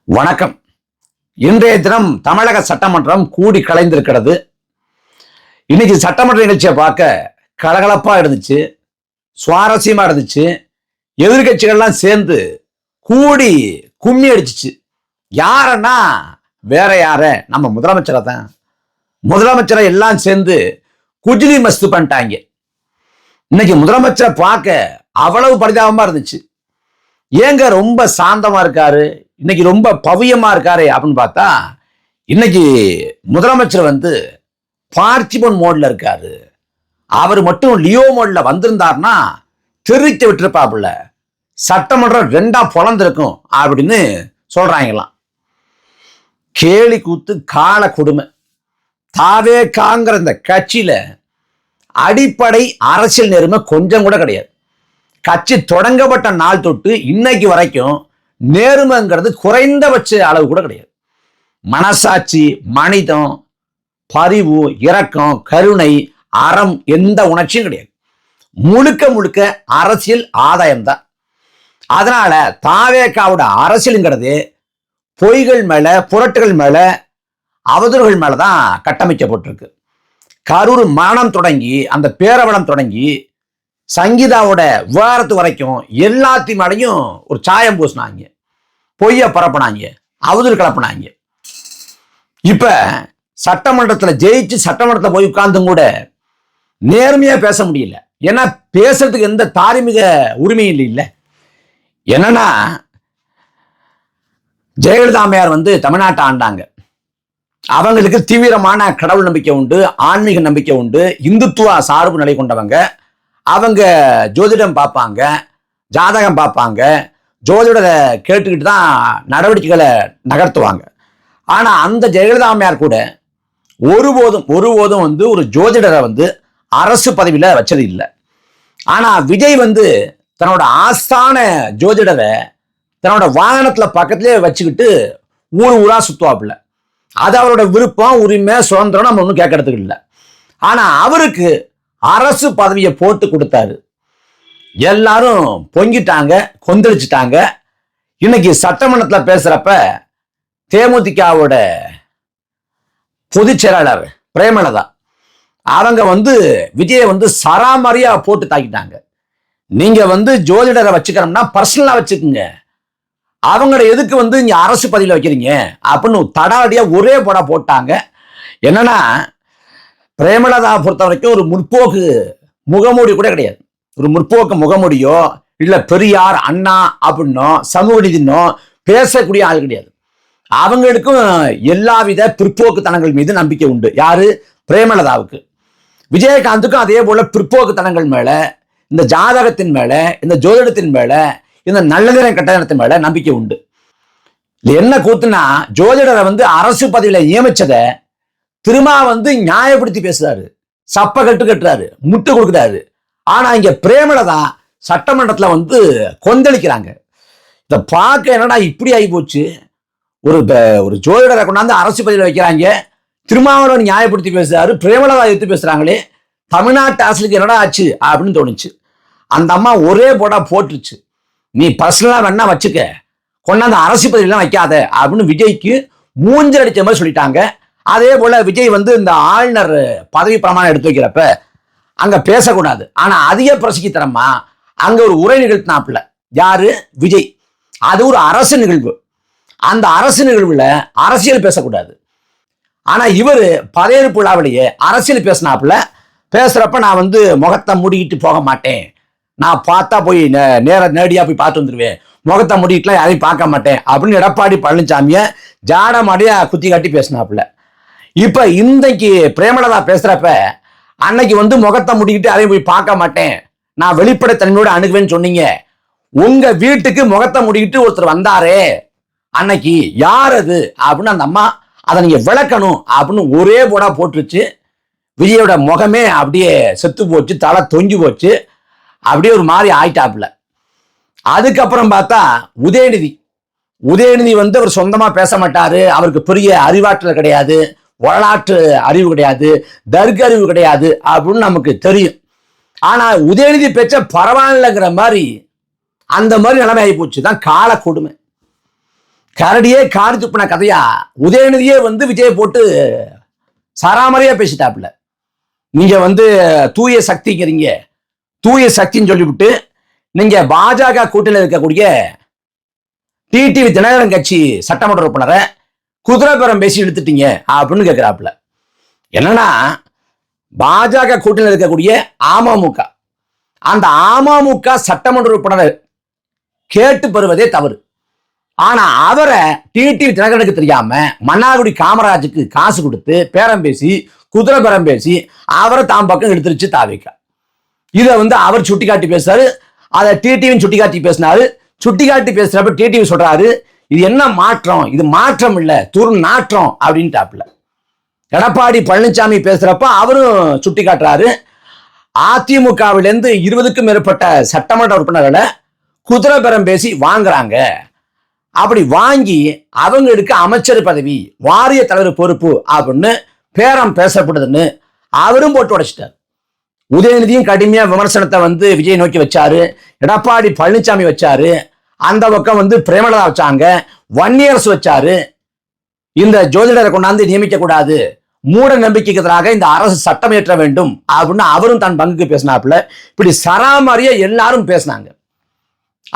வணக்கம். இன்றைய தினம் தமிழக சட்டமன்றம் கூடி கலைந்திருக்கிறது. இன்னைக்கு சட்டமன்ற நிகழ்ச்சியை பார்க்க கலகலப்பா இருந்துச்சு, சுவாரஸ்யமா இருந்துச்சு. எதிர்கட்சிகள்லாம் சேர்ந்து கூடி கும்மி அடிச்சிச்சு. யாரன்னா வேற யார, நம்ம முதலமைச்சரை தான். முதலமைச்சரை எல்லாம் சேர்ந்து குஜிலி மஸ்து பண்ணிட்டாங்க. இன்னைக்கு முதலமைச்சரை பார்க்க அவ்வளவு பரிதாபமா இருந்துச்சு. ஏங்க ரொம்ப சாந்தமா இருக்காரு, இன்னைக்கு ரொம்ப பவியமா இருக்காரு அப்படின்னு பார்த்தா, இன்னைக்கு முதலமைச்சர் பார்த்திபன் மோட்ல இருக்காரு. அவர் மட்டும் லியோ மோட்ல வந்திருந்தார்னா தெரிவித்து விட்டுருப்பாப்புல, சட்டமன்றம் ரெண்டா பொழந்திருக்கும் அப்படின்னு சொல்றாங்களாம். கேலி கூத்து, கால கொடுமை. தாவே காங்கிற இந்த கட்சியில அடிப்படை அரசியல் நேர்மை கொஞ்சம் கூட கிடையாது. கட்சி தொடங்கப்பட்ட நாள் தொட்டு இன்னைக்கு வரைக்கும் நேர்மைங்கிறது குறைந்தபட்ச அளவு கூட கிடையாது. மனசாட்சி, மனிதம், பரிவு, இரக்கம், கருணை, அறம், எந்த உணர்ச்சியும் கிடையாது. முழுக்க முழுக்க அரசியல் ஆதாயம் தான். அதனால தாவேக்காவோட அரசியலுங்கிறது பொய்கள் மேல, புரட்டுகள் மேல, அவதூறுகள் மேலதான் கட்டமைக்கப்பட்டிருக்கு. கரூர் மரணம் தொடங்கி, அந்த பேரவலம் தொடங்கி, சங்கீதாவோட விவாகரத்து வரைக்கும் எல்லாத்தையும் மேலையும் ஒரு சாயம் பூசினாங்க, பொய்ய பரப்பினாங்க, அவதூறு கலப்பினாங்க. இப்ப சட்டமன்றத்தில் ஜெயிச்சு சட்டமன்றத்தில் போய் உட்கார்ந்தும் கூட நேர்மையா பேச முடியல. ஏன்னா பேசுறதுக்கு எந்த தார்மீக உரிமையும் இல்லை. என்னன்னா, ஜெயலலிதா அம்மையார் தமிழ்நாட்டை ஆண்டாங்க. அவங்களுக்கு தீவிரமான கடவுள் நம்பிக்கை உண்டு, ஆன்மீக நம்பிக்கை உண்டு, இந்துத்துவ சார்பு நிலை கொண்டவங்க. அவங்க ஜோதிடம் பார்ப்பாங்க, ஜாதகம் பார்ப்பாங்க, ஜோதிடரை கேட்டுக்கிட்டு தான் நடவடிக்கைகளை நகர்த்துவாங்க. ஆனா அந்த ஜெயலலிதா அம்மையார் கூட ஒருபோதும் ஒரு ஜோதிடரை அரசு பதவியில வச்சது இல்லை. ஆனா விஜய் தன்னோட ஆஸ்தான ஜோதிடரை தன்னோட வாகனத்துல பக்கத்திலே வச்சுக்கிட்டு ஊர் ஊரா சுத்துவாப்புல. அது அவரோட விருப்பம், உரிமை, சுதந்திரம், நம்ம ஒன்றும் கேட்கறதுக்கு இல்லை. ஆனா அவருக்கு அரசு பதவியை போட்டு கொடுத்தாரு. எல்லாரும் பொங்கிட்டாங்க, கொந்தளிச்சிட்டாங்க. இன்னைக்கு சட்டமன்றத்தில் பேசுறப்ப தேமுதிகவோட பொதுச் செயலாளர் பிரேமலதா அவங்க விஜயை சராமரியா போட்டு தாக்கிட்டாங்க. நீங்க ஜோதிடரை வச்சுக்கிறோம்னா பர்சனலா வச்சுக்குங்க, அவங்கள எதுக்கு இங்க அரசு பதவியில வைக்கிறீங்க அப்படின்னு தடாடியா ஒரே போடா போட்டாங்க. என்னன்னா, பிரேமலதா பொறுத்த வரைக்கும் ஒரு முற்போக்கு முகமூடி கூட கிடையாது. ஒரு முற்போக்கு முகமூடியோ இல்ல பெரியார், அண்ணா அப்படின்னோ சமூக நீதினோ பேசக்கூடிய ஆள் கிடையாது. அவங்களுக்கும் எல்லாவித பிற்போக்குத்தனங்கள் மீது நம்பிக்கை உண்டு. யாரு? பிரேமலதாவுக்கு. விஜயகாந்துக்கும் அதே போல பிற்போக்குத்தனங்கள் மேல, இந்த ஜாதகத்தின் மேல, இந்த ஜோதிடத்தின் மேல, இந்த நல்ல கட்டணத்தின் மேல நம்பிக்கை உண்டு. என்ன கூத்துனா, ஜோதிடரை அரசு பதவியில நியமிச்சத திரும்ப நியாயப்படுத்தி பேசுறாரு, சப்ப கட்டுறாரு, முட்டு கொடுக்குறாரு. ஆனா இங்க பிரேமலதா சட்டமன்றத்துல கொந்தளிக்கிறாங்க. இத பார்க்க என்னடா இப்படி ஆகி போச்சு. ஒரு ஜோதிடரை கொண்டாந்து அரசு பதவியில வைக்கிறாங்க, திருமாவளவன் நியாயப்படுத்தி பேசுறாரு, பிரேமலதா எடுத்து பேசுறாங்களே, தமிழ்நாட்டு அரசுக்கு என்னடா ஆச்சு அப்படின்னு தோணுச்சு. அந்த அம்மா ஒரே போடா போட்டுருச்சு. நீ பர்சனலா வேணா வச்சுக்க, கொண்டாந்து அரசு பதவியெல்லாம் வைக்காத அப்படின்னு விஜய்க்கு மூஞ்சல் அடிச்ச மாதிரி சொல்லிட்டாங்க. அதே போல விஜய் இந்த ஆளுநர் பதவி பிரமாணம் எடுத்து வைக்கிறப்ப அங்க பேசக்கூடாது. ஆனா அதிக பிரசித்தனமா அங்க ஒரு உரை நிகழ்த்தினாப்புல. யாரு? விஜய். அது ஒரு அரசு நிகழ்வு. அந்த அரசு நிகழ்வுல அரசியல் பேசக்கூடாது. ஆனா இவரு பதவியேற்பு விழாவிலேயே அரசியல் பேசினாப்புல. பேசுறப்ப நான் முகத்தை மூடிக்கிட்டு போக மாட்டேன், நான் பார்த்தா போய் நேரடியா போய் பார்த்து வந்துருவேன், முகத்தை மூடிட்டுலாம் யாரையும் பார்க்க மாட்டேன் அப்படின்னு எடப்பாடி பழனிசாமிய ஜாடமாடியா குத்தி காட்டி பேசினாப்புல. இப்ப இன்றைக்கு பிரேமலதா பேசுறப்ப, அன்னைக்கு முகத்தை முடிக்கிட்டு அதையும் போய் பார்க்க மாட்டேன், நான் வெளிப்படைத்தன்மையோட அணுகுவேன்னு சொன்னீங்க. உங்க வீட்டுக்கு முகத்தை முடிக்கிட்டு ஒருத்தர் வந்தாரே அன்னைக்கு, யார் அது அப்படின்னு அந்த அம்மா அதை நீங்க விளக்கணும் அப்படின்னு ஒரே போடா போட்டுருச்சு. விஜயோட முகமே அப்படியே செத்து போச்சு, தலை தொங்கி போச்சு, அப்படியே ஒரு மாதிரி ஆயிட்டாப்புல. அதுக்கப்புறம் பார்த்தா உதயநிதி அவர் சொந்தமா பேச மாட்டாரு, அவருக்கு பெரிய அறிவாற்றல் கிடையாது, வரலாற்று அறிவு கிடையாது, தர்க்க அறிவு கிடையாது அப்படின்னு நமக்கு தெரியும். ஆனா உதயநிதி பேச்ச பரவாயில்லைங்கிற மாதிரி அந்த மாதிரி நிலைமை ஆகி போச்சு. தான் கால கொடுமை. கரடியே காரி துப்பின கதையா உதயநிதியே வந்து விஜயை போட்டு சராமரியா பேசிட்டாப்புல. நீங்க வந்து தூய சக்திங்கிறீங்க, தூய சக்தின்னு சொல்லிவிட்டு நீங்க பாஜக கூட்டணியில் இருக்கக்கூடிய டிடிவி தினகரன் கட்சி சட்டமன்ற உறுப்பினரை குதிரைபுரம் பேசி இழுத்துட்டீங்க அப்படின்னு கேட்கிறாப்புல. என்னன்னா பாஜக கூட்டணியில் இருக்கக்கூடிய அமமுக, அந்த அமமுக சட்டமன்ற உறுப்பினர் கேட்டு பெறுவதே தவறு. ஆனா அவரை டிடிவி தினகரனுக்கு தெரியாம மன்னார்குடி காமராஜுக்கு காசு கொடுத்து பேரம் பேசி குதிரை பேரம் பேசி அவரை தாம் பக்கம் எடுத்துருச்சு தாவிக்க. இதை வந்து அவர் சுட்டிக்காட்டி பேசுறாரு, அதை டிடிவின்னு சுட்டிக்காட்டி பேசினாரு. சுட்டிக்காட்டி பேசுறப்ப டிடிவி சொல்றாரு, இது என்ன மாற்றம், இது மாற்றம் இல்ல துரு நாற்றம் அப்படின்ட்டாப்புல. எடப்பாடி பழனிசாமி பேசுறப்ப அவரும் சுட்டி காட்டுறாரு, அதிமுகவிலிருந்து 20க்கும் மேற்பட்ட சட்டமன்ற உறுப்பினர்களை குதிரை பேரம் பேசி வாங்குறாங்க. அப்படி வாங்கி அவங்களுக்கு அமைச்சர் பதவி, வாரிய தலைவர் பொறுப்பு அப்படின்னு பேரம் பேசப்படுதுன்னு அவரும் போட்டு உடைச்சிட்டார். உதயநிதியும் கடுமையா விமர்சனத்தை வந்து விஜய் நோக்கி வச்சாரு, எடப்பாடி பழனிசாமி வச்சாரு, அந்த பக்கம் வந்து பிரேமலதா வச்சாங்க, வன்னியரசு வச்சாரு. இந்த ஜோதிடரை கொண்டாந்து நியமிக்க கூடாது, மூட நம்பிக்கைக்கு எதிராக இந்த அரசு சட்டம் இயற்ற வேண்டும் அப்படின்னு அவரும் தன் பங்குக்கு பேசினாப்புல. இப்படி சராமரியா எல்லாரும் பேசினாங்க.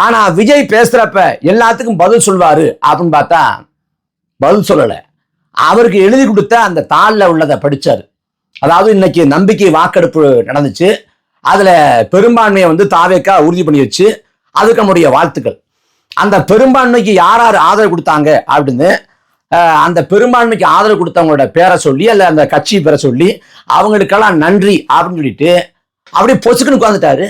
ஆனா விஜய் பேசுறப்ப எல்லாத்துக்கும் பதில் சொல்வாரு அப்படின்னு பார்த்தா பதில் சொல்லல. அவருக்கு எழுதி கொடுத்த அந்த தாளில் உள்ளதை படிச்சாரு. அதாவது இன்னைக்கு நம்பிக்கை வாக்கெடுப்பு நடந்துச்சு, அதுல பெரும்பான்மையை வந்து தாவேக்கா உறுதி பண்ணிருச்சு, அதுக்கு நம்முடைய வாழ்த்துக்கள். அந்த பெரும்பான்மைக்கு யார் யார் ஆதரவு கொடுத்தாங்க அப்படின்னு அந்த பெரும்பான்மைக்கு ஆதரவு கொடுத்தவங்களோட பேரை சொல்லி அல்ல அந்த கட்சி பேரை சொல்லி அவங்களுக்கெல்லாம் நன்றி அப்படின்னு சொல்லிட்டு அப்படியே பொசுக்குன்னு உட்காந்துட்டாரு.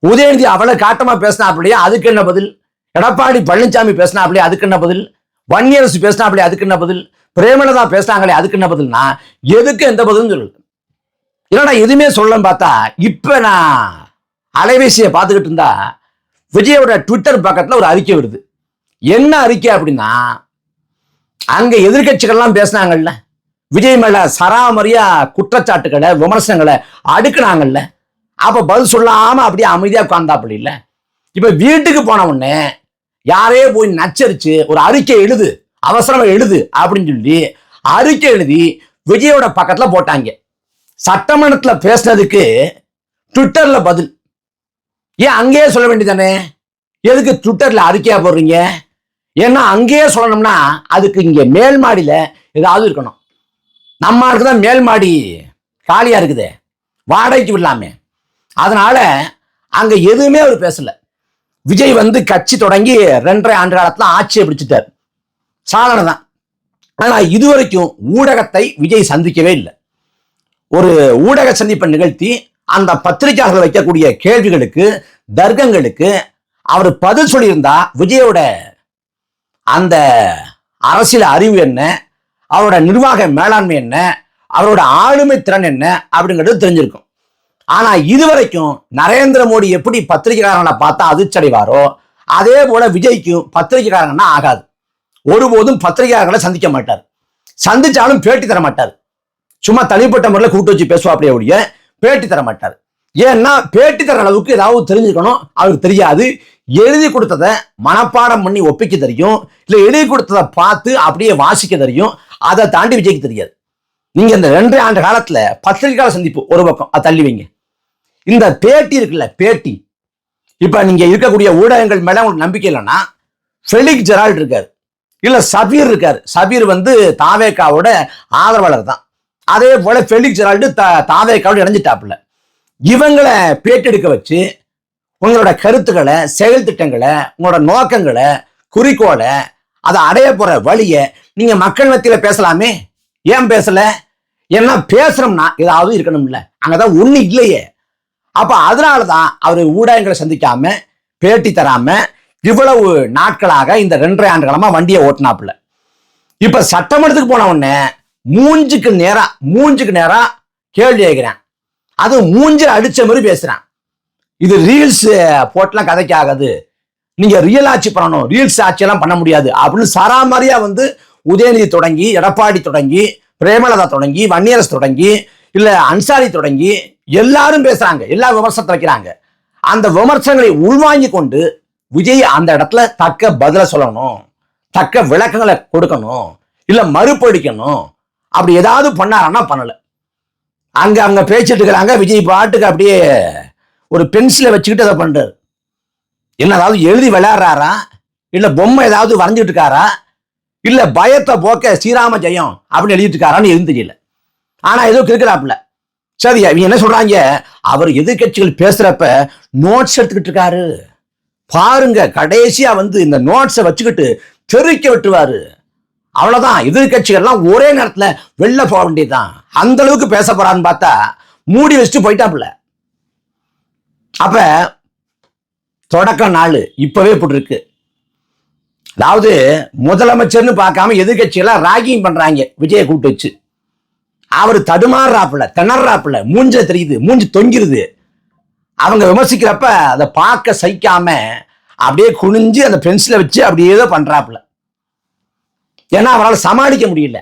உதயநிதி அவளை காட்டமா பேசினாப்லையே, அதுக்கு என்ன பதில்? எடப்பாடி பழனிசாமி பேசினாப்லையே, அதுக்கு என்ன பதில்? வன்னியரசு பேசினாப்லையே, அதுக்கு என்ன பதில்? பிரேமலதா பேசினாங்களே, அதுக்கு என்ன பதில்னா எதுக்கு எந்த பதிலும் சொல்லல. இல்லைன்னா எதுவுமே சொல்லலன்னு பார்த்தா இப்ப நான் அலைபேசியை பார்த்துக்கிட்டு இருந்தா விஜயோட ட்விட்டர் பக்கத்துல ஒரு அறிக்கை வருது. என்ன அறிக்கை அப்படின்னா, அங்க எதிர்கட்சிகள்லாம் பேசினாங்கல்ல, விஜய் மேல சராமரியா குற்றச்சாட்டுகளை விமர்சனங்களை அடுக்குனாங்கல்ல, அப்ப பதில் சொல்லாம அப்படியே அமைதியா உட்கார்ந்தாப்படி இல்ல. இப்ப வீட்டுக்கு போன உடனே யாரே போய் நச்சரிச்சு ஒரு அறிக்கை எழுது, அவசரமா எழுது அப்படின்னு சொல்லி அறிக்கை எழுதி விஜயோட பக்கத்துல போட்டாங்க. சட்டமன்றத்துல பேசினதுக்கு ட்விட்டர்ல பதில். ஏன் அங்கேயே சொல்ல வேண்டியதானே? எதுக்கு ட்விட்டர்ல அறிக்கையா போடுறீங்க? ஏன்னா அங்கேயே சொல்லணும்னா அதுக்கு இங்க மேல் மாடியில ஏதாவது இருக்கணும். நம்ம தான் மேல் மாடி காலியா இருக்குது, வாடகைக்கு விடலாமே. அதனால அங்க எதுவுமே அவர் பேசல. விஜய் வந்து கட்சி தொடங்கி 2.5 ஆண்டு காலத்துல ஆட்சியை பிடிச்சிட்டார், சாதனை தான். ஆனா இதுவரைக்கும் ஊடகத்தை விஜய் சந்திக்கவே இல்லை. ஒரு ஊடக சந்திப்பை நிகழ்த்தி அந்த பத்திரிகையாளர்கள் வைக்கக்கூடிய கேள்விகளுக்கு தர்க்கங்களுக்கு அவர் பதில் சொல்லியிருந்தா விஜயோட அந்த அரசியல் அறிவு என்ன, அவரோட நிர்வாக மேலாண்மை என்ன, அவரோட ஆளுமை திறன் என்ன அப்படிங்கிறது தெரிஞ்சிருக்கும். ஆனா இதுவரைக்கும் நரேந்திர மோடி எப்படி பத்திரிகைக்காரங்களை பார்த்தா அதிர்ச்சடைவாரோ அதே போல விஜய்க்கும் பத்திரிகைக்காரங்கன்னா ஆகாது. ஒருபோதும் பத்திரிகையாளர்களை சந்திக்க மாட்டார், சந்திச்சாலும் பேட்டி தர மாட்டார். சும்மா தனிப்பட்ட முறையில் கூட்டு வச்சு பேசுவாப்படியே ஒழிய பேட்டி தர மாட்டார். ஏன்னா பேட்டி தர அளவுக்கு ஏதாவது தெரிஞ்சுக்கணும், அவருக்கு தெரியாது. எழுதி கொடுத்ததை மனப்பாடம் பண்ணி ஒப்பிக்க தெரியும், இல்லை எழுதி கொடுத்ததை பார்த்து அப்படியே வாசிக்க தெரியும். அதை தாண்டி விஜய்க்கு தெரியாது. நீங்க இந்த 2 ஆண்டு காலத்துல பத்திரிகையாளர் சந்திப்பு ஒரு பக்கம் அதை தள்ளி வைங்க. இந்த பேட்டி இருக்குல்ல, பேட்டி இப்ப நீங்க இருக்கக்கூடிய ஊடகங்கள் மேல உங்களுக்கு நம்பிக்கை இல்லைன்னா ஃபெலிக்ஸ் ஜெரால்ட் இருக்காரு, இல்ல சபீர் இருக்காரு. சபீர் வந்து தாவேக்காவோட ஆதரவாளர் தான். அதே போல ஃபெலிக்ஸ் ஜெரால்டு தாவேக்காவோட இணைஞ்சிட்டாப்புல. இவங்களை பேட்டி எடுக்க வச்சு உங்களோட கருத்துக்களை, செயல் திட்டங்களை, உங்களோட நோக்கங்களை, குறிக்கோளை, அதை அடைய போற வழியை நீங்க மக்கள் மத்தியில பேசலாமே. ஏன் பேசல? ஏன்னா பேசுறோம்னா ஏதாவது இருக்கணும்ல, அங்கதான் ஒண்ணு இல்லையே. அப்ப அதனாலதான் அவரு ஊடகங்களை சந்திக்காம பேட்டி தராம இவ்வளவு நாட்களாக இந்த 2.5 ஆண்டு காலமா வண்டியை ஓட்டினாப்புல. இப்ப சட்டமன்றத்துக்கு போன உடனே மூஞ்சுக்கு நேரா கேள்வி கேட்கிறேன், அது மூஞ்சில் அடிச்ச மாதிரி பேசுறான். இது ரீல்ஸ் போட்டெல்லாம் கதைக்கு ஆகாது, நீங்க ரியல் ஆட்சி பண்ணணும், ரீல்ஸ் ஆட்சியெல்லாம் பண்ண முடியாது அப்படின்னு சராமரியா வந்து உதயநிதி தொடங்கி, எடப்பாடி தொடங்கி, பிரேமலதா தொடங்கி, வன்னியரசு தொடங்கி, இல்ல அன்சாரி தொடங்கி எல்லாரும் பேசுறாங்க, எல்லா விமர்சனத்தை வைக்கிறாங்க. அந்த விமர்சனங்களை உள்வாங்கி கொண்டு விஜய் அந்த இடத்துல தக்க பதில சொல்லணும், தக்க விளக்கங்களை கொடுக்கணும், இல்ல மறுபடிக்கணும், அப்படி ஏதாவது பண்ணாரன்னா பண்ணல. அங்க பேசிட்டு இருக்கிறாங்க. விஜய் பாட்டுக்கு அப்படியே ஒரு பென்சிலை வச்சுக்கிட்டு அதை பண்றாரு. என்ன ஏதாவது எழுதி விளையாடுறாரா, இல்ல பொம்மை ஏதாவது வரைஞ்சிட்டு இருக்காரா, இல்ல பயத்தை போக்க ஸ்ரீராம ஜெயம் அப்படின்னு எழுதிட்டு இருக்காரான்னு எதுவும் தெரியல. ஆனா ஏதோ கிறுக்கிறாப்புல. சரி, இவங்க என்ன சொல்றாங்க, அவர் எதிர்கட்சிகள் பேசுறப்ப நோட்ஸ் எடுத்துக்கிட்டு இருக்காரு பாருங்க, கடைசியா இந்த நோட்ஸை வச்சுக்கிட்டு தெறிக்க விட்டுருவாரு. அவ்வளவுதான், எதிர்கட்சிகள்லாம் ஒரே நேரத்துல வெளில போக வேண்டியதுதான். அந்த அளவுக்கு பேச போறான்னு பார்த்தா மூடி வச்சுட்டு போயிட்டாப்புல. அப்ப தொடக்க நாள் இப்பவே இப்படி இருக்கு. அதாவது முதலமைச்சர்னு பார்க்காம எதிர்கட்சியெல்லாம் ராகிங் பண்றாங்க விஜயை கூப்பிட்டு வச்சு. அவர் தடுமாறுறாப்புல, திணறாப்புல, மூஞ்ச தெரியுது, மூஞ்சி தொங்கிருது. அவங்க விமர்சிக்கிறப்ப அதை பார்க்க சகிக்காம அப்படியே குனிஞ்சு அந்த பென்சிலை வச்சு அப்படியே தான் பண்றாப்புல. ஏன்னா அவரால் சமாளிக்க முடியல.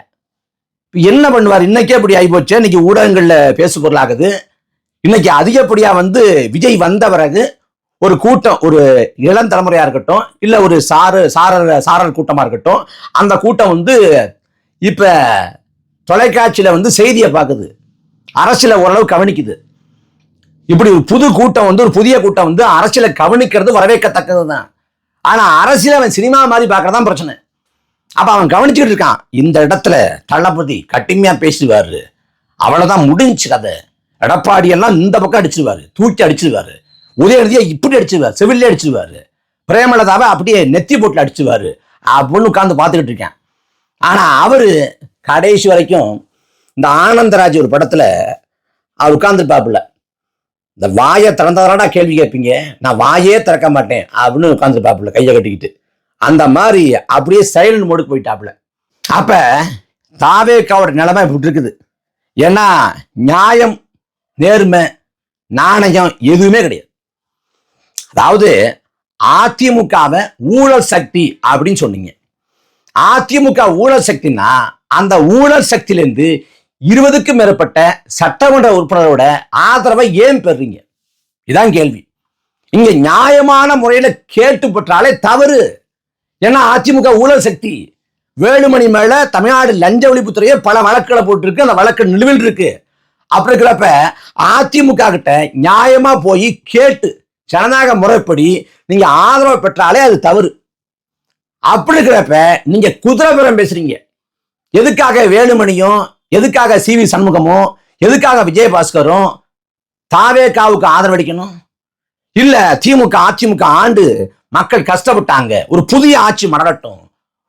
என்ன பண்ணுவார், இன்னைக்கே அப்படி ஆகி போச்சு. இன்னைக்கு ஊடகங்கள்ல பேசு பொருளாகுது. இன்னைக்கு அதிகப்படியா விஜய் வந்த பிறகு ஒரு கூட்டம், ஒரு இளம் தலைமுறையா இருக்கட்டும், இல்ல ஒரு சாரல் கூட்டமா இருக்கட்டும், அந்த கூட்டம் இப்ப தொலைக்காட்சியில செய்தியை பார்க்குது, அரசியலை ஓரளவு கவனிக்குது. இப்படி ஒரு புது கூட்டம் ஒரு புதிய கூட்டம் அரசியலை கவனிக்கிறது வரவேற்கத்தக்கது தான். ஆனா அரசியலை அவன் சினிமா மாதிரி பார்க்கறதான் பிரச்சனை. அப்ப அவன் கவனிச்சுட்டு இருக்கான், இந்த இடத்துல தளபதி கட்டிமையா பேசுவாரு, அவ்வளவுதான் முடிஞ்சு கதை. எடப்பாடி எல்லாம் இந்த பக்கம் அடிச்சிருவாரு, தூக்கி அடிச்சிருவாரு, உதயநிதியை இப்படி அடிச்சிருவாரு, செவிலே அடிச்சிருவாரு, பிரேமலதாவை அப்படியே நெத்தி போட்டுல அடிச்சிருவாரு அப்படின்னு உட்கார்ந்து பார்த்துக்கிட்டு இருக்கேன். ஆனா அவரு கடைசி வரைக்கும் இந்த ஆனந்தராஜ் ஒரு படத்துல அவர் உட்கார்ந்துருப்பாப்புல, இந்த வாயை திறந்தவராடா கேள்வி கேட்பீங்க, நான் வாயே திறக்க மாட்டேன் அப்படின்னு உட்கார்ந்துருப்பாப்புல கையை கட்டிக்கிட்டு. அந்த மாதிரி அப்படியே சைலண்ட் மோடுக்கு போயிட்டாப்புல. அப்ப தாவேக்காவோட நிலைமை இப்படி இருக்குது. ஏன்னா நியாயம், நேர்மை, நாணயம் எதுவுமே கிடையாது. அதாவது அதிமுகவை ஊழல் சக்தி அப்படின்னு சொன்னீங்க. அதிமுக ஊழல் சக்தினா அந்த ஊழல் சக்தியிலிருந்து 20க்கும் மேற்பட்ட சட்டமன்ற உறுப்பினரோட ஆதரவை ஏன் பெறுறீங்க? இதான் கேள்வி. இங்க நியாயமான முறையில கேட்டு பெற்றாலே தவறு. ஏன்னா அதிமுக ஊழல் சக்தி. வேலுமணி மேல தமிழ்நாடு லஞ்ச ஒழிப்புத்துறையே பல வழக்குகளை போட்டிருக்கு, அந்த வழக்கு நிலுவையில் இருக்கு. அப்படி இருக்கிறப்ப அதிமுக கிட்ட நியாயமா போய் கேட்டு ஜனநாயக முறைப்படி நீங்க ஆதரவு பெற்றாலே அது தவறு. அப்படி இருக்கிறப்ப நீங்க குதிரைபுரம் பேசுறீங்க. எதுக்காக வேலுமணியும், எதுக்காக CV சண்முகமும், எதுக்காக விஜயபாஸ்கரும் தாவேகாவுக்கு ஆதரவளிக்கணும்? இல்ல திமுக அதிமுக ஆண்டு மக்கள் கஷ்டப்பட்டாங்க, ஒரு புதிய ஆட்சி மலரட்டும்,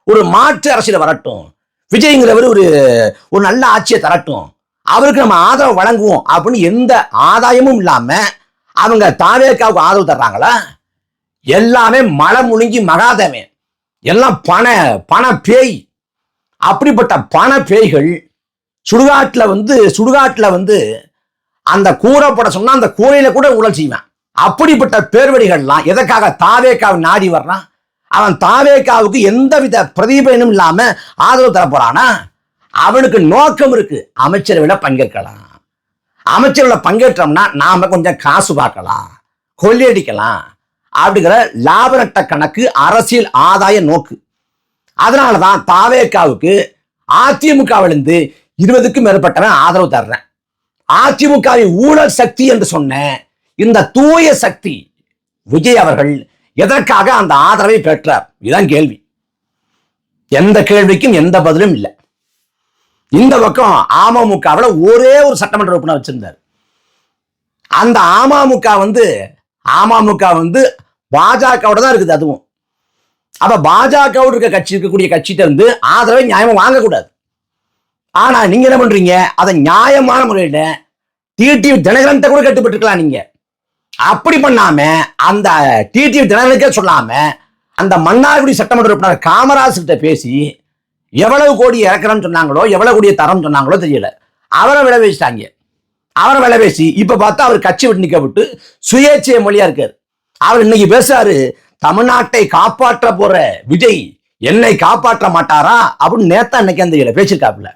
ஒரு மாற்று அரசியல் வரட்டும், விஜய்ங்கிறவர் ஒரு நல்ல ஆட்சியை தரட்டும், அவருக்கு நம்ம ஆதரவு வழங்குவோம் அப்படின்னு எந்த ஆதாயமும் இல்லாம அவங்க தாவேகாவுக்கு ஆதரவு தர்றாங்களா? எல்லாமே மலை முழுங்கி மகாதேவன், எல்லாம் பண பேய். அப்படிப்பட்ட பண பேய்கள் சுடுகாட்டுல அந்த கூரை போட சொன்னா அந்த கூரையில கூட ஊழல் செய்வான். அப்படிப்பட்ட பேர்வழிகள்லாம் எதற்காக தாவேகாவை நாடி வர்றான்? அவன் தாவேகாவுக்கு எந்தவித பிரதிபலனும் இல்லாம ஆதரவு தர போறானா? அவனுக்கு நோக்கம் இருக்கு, அமைச்சரவையில பங்கேற்கலாம், அமைச்சரவையில பங்கேற்றோம்னா நாம கொஞ்சம் காசு பார்க்கலாம், கொள்ளையடிக்கலாம் அப்படிங்கிற லாப நட்ட கணக்கு, அரசியல் ஆதாய நோக்கு. அதனாலதான் தாவேகாவுக்கு அதிமுகவிலிருந்து 20க்கும் மேற்பட்டவன் ஆதரவு தர்றேன். அதிமுகவின் ஊழல் சக்தி என்று சொன்ன இந்த தூய சக்தி விஜய் அவர்கள் எதற்காக அந்த ஆதரவை பெற்றார்? இதுதான் கேள்வி. எந்த கேள்விக்கும் எந்த பதிலும் இல்லை. இந்த பக்கம் அமமுகவில் ஒரே ஒரு சட்டமன்ற உறுப்பினர் வச்சிருந்தார். அந்த அமமுக பாஜகவோட தான் இருக்குது. அதுவும் அப்ப பாஜகவோட இருக்கக்கூடிய கட்சிகிட்ட ஆதரவை நியாயமா வாங்கக்கூடாது. ஆனா நீங்க என்ன பண்றீங்க, அதை நியாயமான முறையில டிடிவி தினகரன் கூட கட்டுப்பட்டுருக்கலாம். நீங்க அப்படி பண்ணாம அந்த டிடிவி தினகரனுக்கே சொல்லாம அந்த மன்னார்குடி சட்டமன்ற உறுப்பினர் காமராஜ் கிட்ட பேசி எவ்வளவு கோடி இறக்குறன்னு சொன்னாங்களோ, எவ்வளவு கோடியை தரம் சொன்னாங்களோ தெரியல, அவரை விளை வச்சுட்டாங்க. அவரை விளை பேசி இப்ப பார்த்தா அவர் கட்சி விட்டு நிக்கப்பட்டு சுயேட்சை மொழியா இருக்காரு. அவர் இன்னைக்கு பேசுறாரு, தமிழ்நாட்டை காப்பாற்ற போற விஜய் என்னை காப்பாற்ற மாட்டாரா அப்படின்னு நேத்தா இன்னைக்கு அந்த பேசிருக்காப்புல.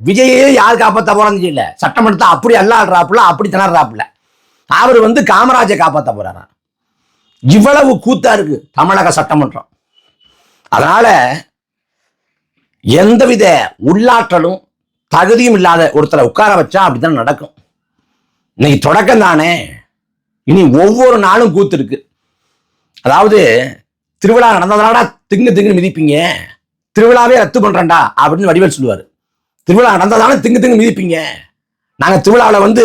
விஜயே யார் காப்பாற்ற போறான்னு தெரியல, சட்டமன்றத்தை அப்படி அல்லாடுறாப்புல, அப்படி திணறாப்புல. அவர் காமராஜை காப்பாற்ற போறாரா? இவ்வளவு கூத்தா இருக்கு தமிழக சட்டமன்றம். அதனால எந்தவித உள்ளாற்றலும் தகுதியும் இல்லாத ஒருத்தரை உட்கார வச்சா அப்படித்தான் நடக்கும். இன்னைக்கு தொடக்கம் தானே, இனி ஒவ்வொரு நாளும் கூத்து இருக்கு. அதாவது திருவிழா நடந்ததுனால திங்கு திங்குன்னு மிதிப்பீங்க, திருவிழாவே ரத்து பண்றேன்டா அப்படின்னு வடிவேல் சொல்லுவாரு. திருவிழா நடந்ததால திங்கு திங்கு மிதிப்பீங்க, நாங்க திருவிழாவில் வந்து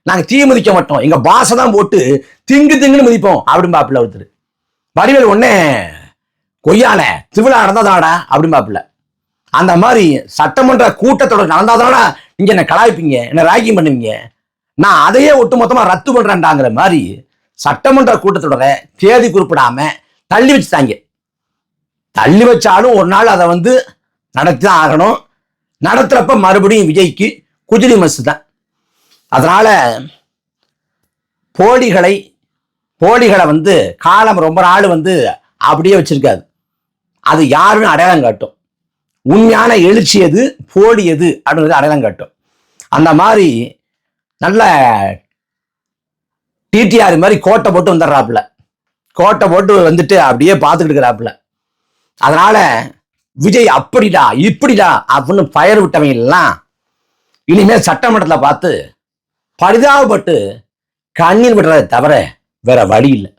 நாங்க தீ மிதிக்க மாட்டோம், எங்க பாசை தான் போட்டு திங்கு திங்குன்னு மிதிப்போம் அப்படின்னு பாப்புல ஒருத்தர். வடிவேல் ஒன்னே கொய்யால திருவிழா நடந்ததாடா அப்படின்னு பாப்புல. அந்த மாதிரி சட்டமன்ற கூட்டத்தொடர் நடந்தாதானா நீங்க என்ன கலாய்ப்பீங்க, என்ன ராக்கிங் பண்ணுவீங்க, நான் அதையே ஒட்டுமொத்தமா ரத்து பண்றேன்டாங்கிற மாதிரி சட்டமன்ற கூட்டத்தொடர தேதி குறிப்பிடாம தள்ளி வச்சுட்டாங்க. தள்ளி வச்சாலும் ஒரு நாள் அதை வந்து நடத்தி தான் ஆகணும். நடத்துறப்ப மறுபடியும் விஜய்க்கு குஜிலி மசு தான். அதனால போலிகளை வந்து காலம் ரொம்ப நாள் வந்து அப்படியே வச்சிருக்காது. அது யாருன்னு அடையாளம் காட்டும். உண்மையான எழுச்சி எது, போலி எது அப்படின்றது அடையாளம் காட்டும். அந்த மாதிரி நல்ல டிடிஆர் மாதிரி கோட்டை போட்டு வந்துடுறாப்புல, கோட்டை போட்டு வந்துட்டு அப்படியே பார்த்துக்கிட்டு இருக்கிறாப்புல. அதனால விஜய் அப்படிடா இப்படிடா அப்படின்னு பெயர் விட்டவங்க எல்லாம் இனிமேல் சட்டமன்றத்தில் பார்த்து பரிதாபப்பட்டு கண்ணீர் விடுறதை தவிர வேற வழி இல்லை.